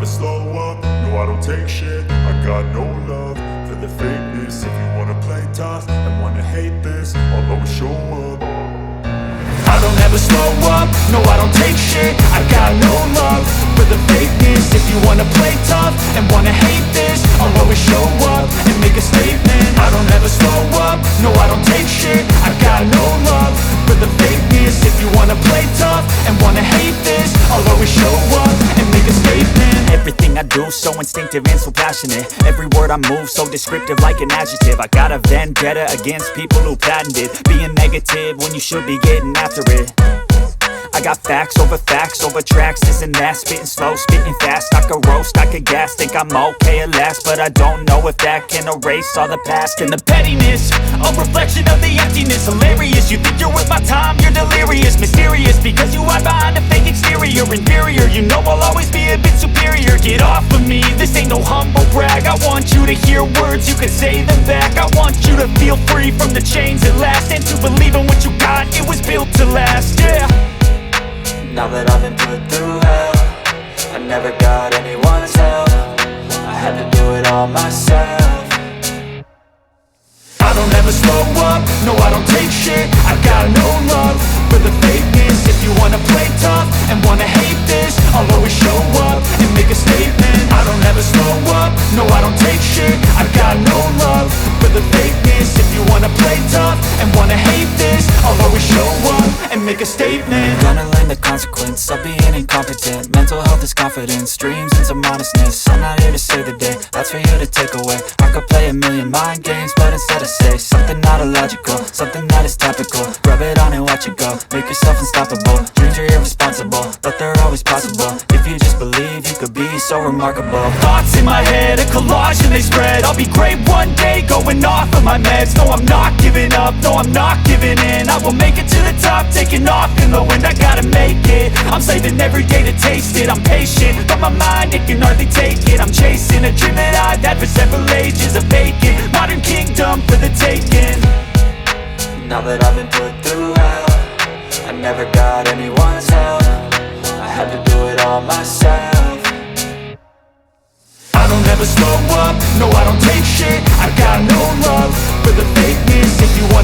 slow up, no I don't take shit. I got no love for the fakeness. If you wanna play tough and wanna hate this, I'll always show up. I don't ever slow up, no I don't take shit. I got no love for the fakeness. If you wanna play tough and wanna hate this, I'll always show up and make a statement. I don't ever slow up, no I don't take shit. I got no love for the fakeness. If you wanna play tough and wanna hate this, I'll always show up and make a statement. Everything I do so instinctive and so passionate. Every word I move so descriptive like an adjective. I got a vendetta against people who patented being negative when you should be getting after it. I got facts over tracks, this and that. Spitting slow, spitting fast, I could roast, I could gas. Think I'm okay at last, but I don't know if that can erase all the past. And the pettiness, a reflection of the emptiness. Hilarious, you think you're worth my time, you're delirious. Mysterious, because you hide behind a fake exterior. Inferior, you know I'll always be a bit superior. Get off of me, this ain't no humble brag. I want you to hear words, you can say them back. I want you to feel free from the chains at last, and to believe in what you got, it was built to last, yeah. Now that I've been put through hell, I never got anyone's help. I had to do it all myself. I don't ever slow up, no I don't take shit. I got no love for the fakeness. If you wanna play tough and wanna hate this, I'll always show up and make a statement. I don't ever slow up, no I don't take shit. I got no love for the fakeness. If you wanna play tough and wanna hate this, I'll always show up and make a statement. Gonna learn the consequence of being incompetent. Mental health is confidence, dreams and some honestness. I'm not here to save the day, that's for you to take away. I could play a million mind games, but instead I say something not illogical, something that is topical. Rub it on and watch it go, make yourself unstoppable. Dreams are irresponsible, but they're always possible. If you just believe, you could be so remarkable. Thoughts in my head, a collage and they spread. I'll be great one day, going off of my meds. No, I'm not giving up, no, I'm not giving in. I will make it to the top, taking off in the wind. I gotta make it, I'm saving every day to taste it. I'm patient, but my mind, it can hardly take it. I'm chasing a dream that I've had for several ages. A vacant, modern kingdom for the taking. Now that I've been put through hell, I never got anyone's help. I had to do it all myself. I don't ever slow up, no I don't take shit. I got no love